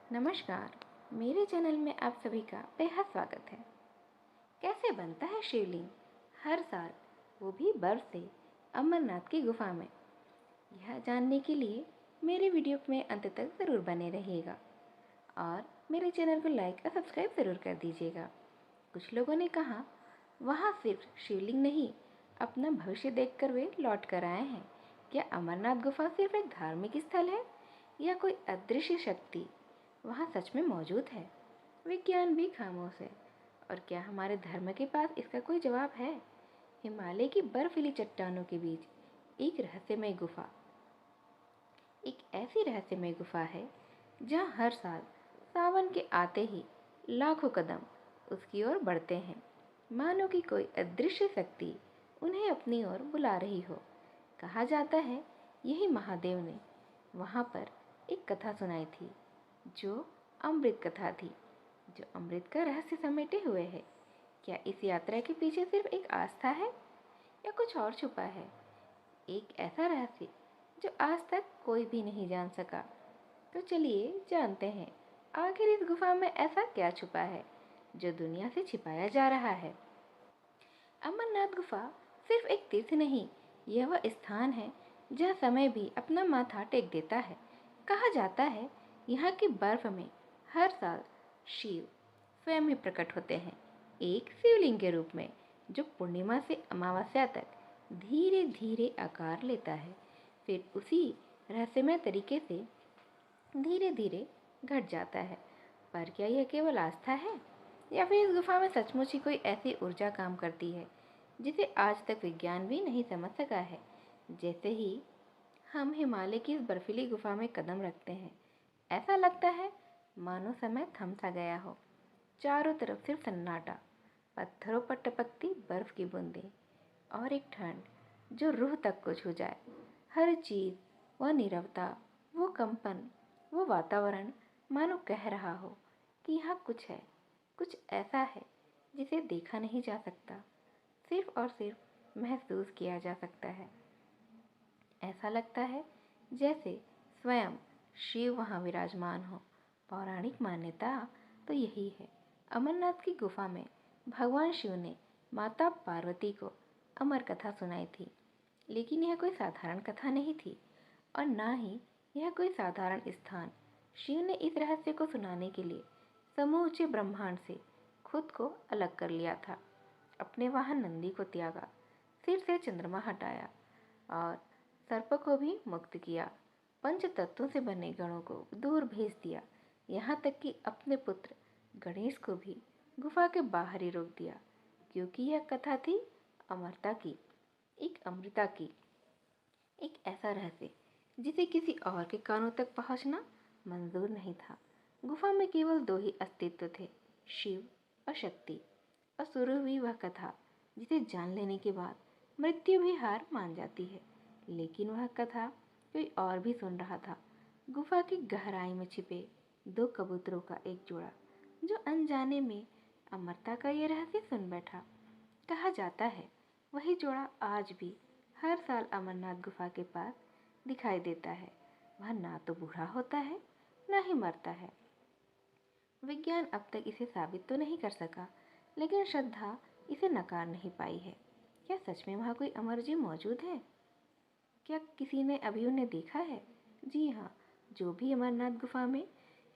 नमस्कार। मेरे चैनल में आप सभी का बेहद स्वागत है। कैसे बनता है शिवलिंग हर साल, वो भी बर्फ से, अमरनाथ की गुफा में? यह जानने के लिए मेरे वीडियो में अंत तक ज़रूर बने रहिएगा और मेरे चैनल को लाइक और सब्सक्राइब ज़रूर कर दीजिएगा। कुछ लोगों ने कहा वहाँ सिर्फ शिवलिंग नहीं, अपना भविष्य देखकर वे लौट कर आए हैं। क्या अमरनाथ गुफा सिर्फ एक धार्मिक स्थल है या कोई अदृश्य शक्ति वहाँ सच में मौजूद है? विज्ञान भी खामोश है, और क्या हमारे धर्म के पास इसका कोई जवाब है? हिमालय की बर्फीली चट्टानों के बीच एक रहस्यमय गुफा, एक ऐसी रहस्यमय गुफा है जहाँ हर साल सावन के आते ही लाखों कदम उसकी ओर बढ़ते हैं, मानो कि कोई अदृश्य शक्ति उन्हें अपनी ओर बुला रही हो। कहा जाता है यही महादेव ने वहाँ पर एक कथा सुनाई थी, जो अमृत कथा थी, जो अमृत का रहस्य समेटे हुए है। क्या इस यात्रा के पीछे सिर्फ एक आस्था है या कुछ और छुपा है? एक ऐसा रहस्य जो आज तक कोई भी नहीं जान सका। तो चलिए जानते हैं, आखिर इस गुफा में ऐसा क्या छुपा है जो दुनिया से छिपाया जा रहा है। अमरनाथ गुफा सिर्फ एक तीर्थ नहीं, यह वह स्थान है जहाँ समय भी अपना माथा टेक देता है। कहा जाता है यहाँ की बर्फ में हर साल शिव स्वयं ही प्रकट होते हैं, एक शिवलिंग के रूप में, जो पूर्णिमा से अमावस्या तक धीरे धीरे आकार लेता है, फिर उसी रहस्यमय तरीके से धीरे धीरे घट जाता है। पर क्या यह केवल आस्था है या फिर इस गुफा में सचमुच ही कोई ऐसी ऊर्जा काम करती है जिसे आज तक विज्ञान भी नहीं समझ सका है? जैसे ही हम हिमालय की इस बर्फीली गुफा में कदम रखते हैं, ऐसा लगता है मानो समय थम सा गया हो। चारों तरफ सिर्फ सन्नाटा, पत्थरों पर टपकती बर्फ की बूंदें और एक ठंड जो रूह तक को छू जाए। हर चीज़, वह नीरवता, वो कंपन, वो वातावरण मानो कह रहा हो कि यहाँ कुछ है, कुछ ऐसा है जिसे देखा नहीं जा सकता, सिर्फ और सिर्फ महसूस किया जा सकता है। ऐसा लगता है जैसे स्वयं शिव वहाँ विराजमान हो। पौराणिक मान्यता तो यही है, अमरनाथ की गुफा में भगवान शिव ने माता पार्वती को अमर कथा सुनाई थी। लेकिन यह कोई साधारण कथा नहीं थी और ना ही यह कोई साधारण स्थान। शिव ने इस रहस्य को सुनाने के लिए समूचे ब्रह्मांड से खुद को अलग कर लिया था। अपने वाहन नंदी को त्यागा, सिर से चंद्रमा हटाया और सर्प को भी मुक्त किया। पंच तत्वों से बने गणों को दूर भेज दिया, यहाँ तक कि अपने पुत्र गणेश को भी गुफा के बाहर ही रोक दिया, क्योंकि यह कथा थी अमरता की, एक अमृता की, एक ऐसा रहस्य जिसे किसी और के कानों तक पहुंचना मंजूर नहीं था। गुफा में केवल दो ही अस्तित्व थे, शिव और शक्ति। और शुरू हुई वह कथा जिसे जान लेने के बाद मृत्यु भी हार मान जाती है। लेकिन वह कथा कोई और भी सुन रहा था। गुफा की गहराई में छिपे दो कबूतरों का एक जोड़ा, जो अनजाने में अमरता का ये रहस्य सुन बैठा। कहा जाता है वही जोड़ा आज भी हर साल अमरनाथ गुफा के पास दिखाई देता है। वह ना तो बूढ़ा होता है, ना ही मरता है। विज्ञान अब तक इसे साबित तो नहीं कर सका, लेकिन श्रद्धा इसे नकार नहीं पाई है। क्या सच में वहाँ कोई अमर जीव मौजूद है? क्या किसी ने अभी उन्हें देखा है? जी हाँ, जो भी अमरनाथ गुफा में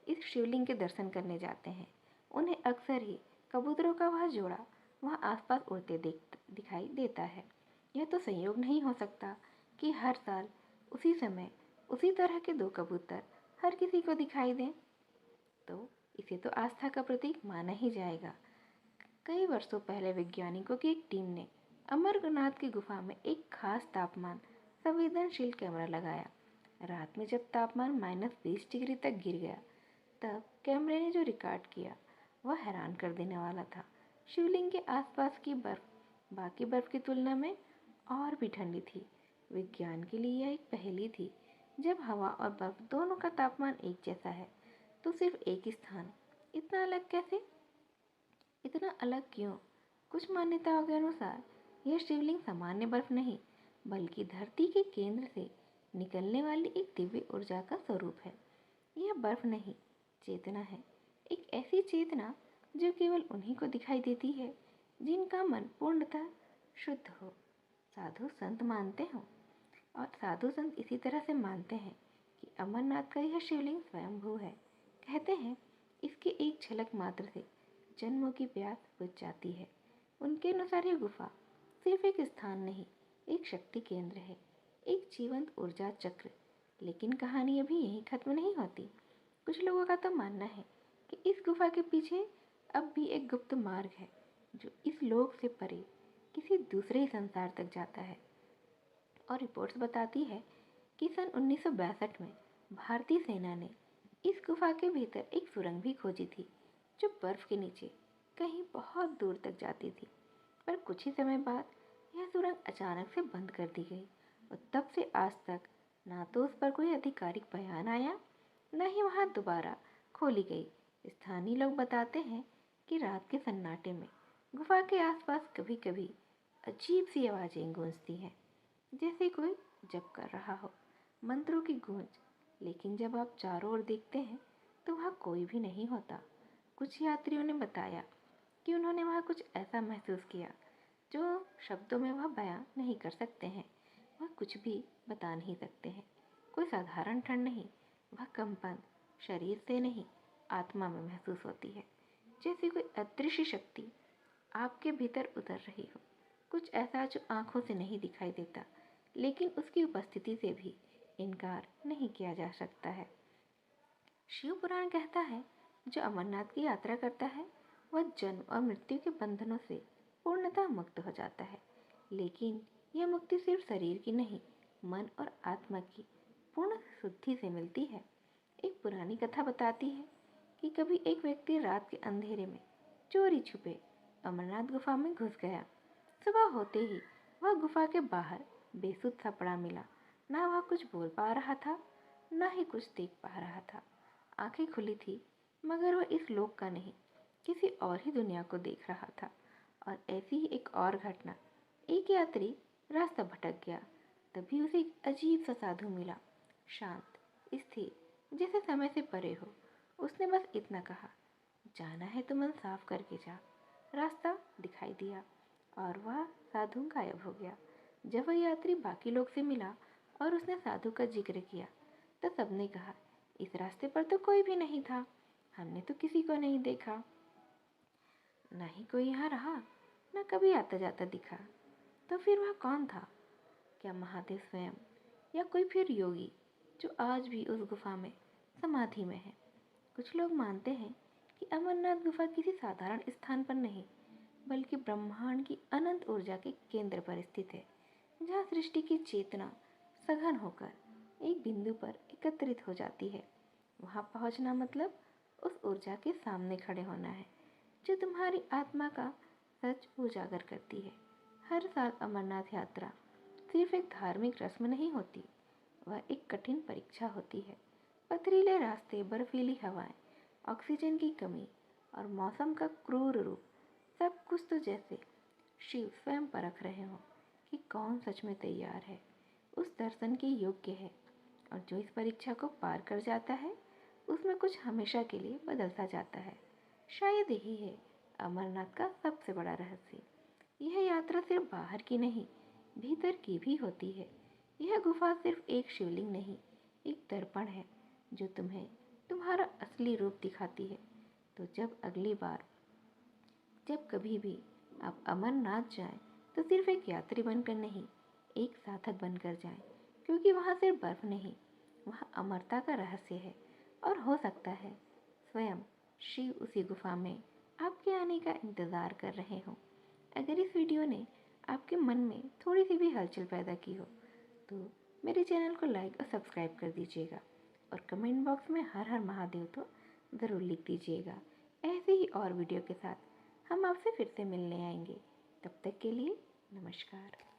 इस शिवलिंग के दर्शन करने जाते हैं, उन्हें अक्सर ही कबूतरों का वह जोड़ा वहाँ आसपास उड़ते दिखाई देता है। यह तो संयोग नहीं हो सकता कि हर साल उसी समय उसी तरह के दो कबूतर हर किसी को दिखाई दें। तो इसे तो आस्था का प्रतीक माना ही जाएगा। कई वर्षों पहले वैज्ञानिकों की एक टीम ने अमरनाथ की गुफा में एक खास तापमान संवेदनशील कैमरा लगाया। रात में जब तापमान -20 डिग्री तक गिर गया, तब कैमरे ने जो रिकॉर्ड किया वह हैरान कर देने वाला था। शिवलिंग के आसपास की बर्फ बाकी बर्फ की तुलना में और भी ठंडी थी। विज्ञान के लिए यह एक पहेली थी। जब हवा और बर्फ दोनों का तापमान एक जैसा है, तो सिर्फ एक स्थान इतना अलग कैसे? इतना अलग क्यों? कुछ मान्यताओं के अनुसार यह शिवलिंग सामान्य बर्फ नहीं, बल्कि धरती के केंद्र से निकलने वाली एक दिव्य ऊर्जा का स्वरूप है। यह बर्फ नहीं, चेतना है एक ऐसी चेतना जो केवल उन्हीं को दिखाई देती है जिनका मन पूर्णतः शुद्ध हो, साधु संत मानते हों। और साधु संत इसी तरह से मानते हैं कि अमरनाथ का यह शिवलिंग स्वयंभू है। कहते हैं इसकी एक झलक मात्र से जन्मों की प्यास बुझ जाती है। उनके अनुसार यह गुफा सिर्फ एक स्थान नहीं, एक शक्ति केंद्र है, एक जीवंत ऊर्जा चक्र। लेकिन कहानी अभी यहीं खत्म नहीं होती। कुछ लोगों का तो मानना है कि इस गुफा के पीछे अब भी एक गुप्त मार्ग है जो इस लोक से परे किसी दूसरे ही संसार तक जाता है। और रिपोर्ट्स बताती है कि सन 1962 में भारतीय सेना ने इस गुफा के भीतर एक सुरंग भी खोजी थी जो बर्फ के नीचे कहीं बहुत दूर तक जाती थी। पर कुछ ही समय बाद यह सुरंग अचानक से बंद कर दी गई और तब से आज तक ना तो उस पर कोई आधिकारिक बयान आया, न ही वहां दोबारा खोली गई। स्थानीय लोग बताते हैं कि रात के सन्नाटे में गुफा के आसपास कभी कभी अजीब सी आवाजें गूंजती हैं, जैसे कोई जप कर रहा हो, मंत्रों की गूंज। लेकिन जब आप चारों ओर देखते हैं तो वहाँ कोई भी नहीं होता। कुछ यात्रियों ने बताया कि उन्होंने वहाँ कुछ ऐसा महसूस किया जो शब्दों में वह बयां नहीं कर सकते हैं। वह कुछ भी बता नहीं सकते हैं। कोई साधारण ठंड नहीं, वह कंपन शरीर से नहीं, आत्मा में महसूस होती है, जैसे कोई अदृश्य शक्ति आपके भीतर उतर रही हो। कुछ ऐसा जो आंखों से नहीं दिखाई देता, लेकिन उसकी उपस्थिति से भी इनकार नहीं किया जा सकता है। शिव पुराण कहता है जो अमरनाथ की यात्रा करता है वह जन्म और मृत्यु के बंधनों से पूर्णतः मुक्त हो जाता है। लेकिन यह मुक्ति सिर्फ शरीर की नहीं, मन और आत्मा की पूर्ण शुद्धि से मिलती है। एक पुरानी कथा बताती है कि कभी एक व्यक्ति रात के अंधेरे में चोरी छुपे अमरनाथ गुफा में घुस गया। सुबह होते ही वह गुफा के बाहर बेसुध सा पड़ा मिला। ना वह कुछ बोल पा रहा था, ना ही कुछ देख पा रहा था। आंखें खुली थी, मगर वह इस लोक का नहीं, किसी और ही दुनिया को देख रहा था। और ऐसी ही एक और घटना, एक यात्री रास्ता भटक गया। तभी उसे एक अजीब सा साधु मिला, शांत, स्थिर, जैसे समय से परे हो। उसने बस इतना कहा, जाना है तो मन साफ करके जा। रास्ता दिखाई दिया और वह साधु गायब हो गया। जब वह यात्री बाकी लोग से मिला और उसने साधु का जिक्र किया तो सबने कहा, इस रास्ते पर तो कोई भी नहीं था, हमने तो किसी को नहीं देखा, ना ही कोई यहाँ रहा, न कभी आता जाता दिखा। तो फिर वह कौन था? क्या महादेव स्वयं, या कोई फिर योगी जो आज भी उस गुफा में समाधि में है? कुछ लोग मानते हैं कि अमरनाथ गुफा किसी साधारण स्थान पर नहीं, बल्कि ब्रह्मांड की अनंत ऊर्जा के केंद्र पर स्थित है, जहाँ सृष्टि की चेतना सघन होकर एक बिंदु पर एकत्रित हो जाती है। वहाँ पहुँचना मतलब उस ऊर्जा के सामने खड़े होना है जो तुम्हारी आत्मा का सच उजागर करती है। हर साल अमरनाथ यात्रा सिर्फ एक धार्मिक रस्म नहीं होती, वह एक कठिन परीक्षा होती है। पथरीले रास्ते, बर्फीली हवाएं, ऑक्सीजन की कमी और मौसम का क्रूर रूप, सब कुछ तो जैसे शिव स्वयं परख रहे हों कि कौन सच में तैयार है, उस दर्शन के योग्य है। और जो इस परीक्षा को पार कर जाता है उसमें कुछ हमेशा के लिए बदलता जाता है। शायद यही है अमरनाथ का सबसे बड़ा रहस्य। यह यात्रा सिर्फ बाहर की नहीं, भीतर की भी होती है। यह गुफा सिर्फ एक शिवलिंग नहीं, एक दर्पण है जो तुम्हें तुम्हारा असली रूप दिखाती है। तो जब अगली बार, जब कभी भी आप अमरनाथ जाएं, तो सिर्फ एक यात्री बनकर नहीं, एक साधक बनकर जाएं, क्योंकि वहाँ सिर्फ बर्फ नहीं, वहाँ अमरता का रहस्य है। और हो सकता है स्वयं शिव उसी गुफा में आपके आने का इंतज़ार कर रहे हों। अगर इस वीडियो ने आपके मन में थोड़ी सी भी हलचल पैदा की हो तो मेरे चैनल को लाइक और सब्सक्राइब कर दीजिएगा और कमेंट बॉक्स में हर हर महादेव तो ज़रूर लिख दीजिएगा। ऐसे ही और वीडियो के साथ हम आपसे फिर से मिलने आएंगे। तब तक के लिए नमस्कार।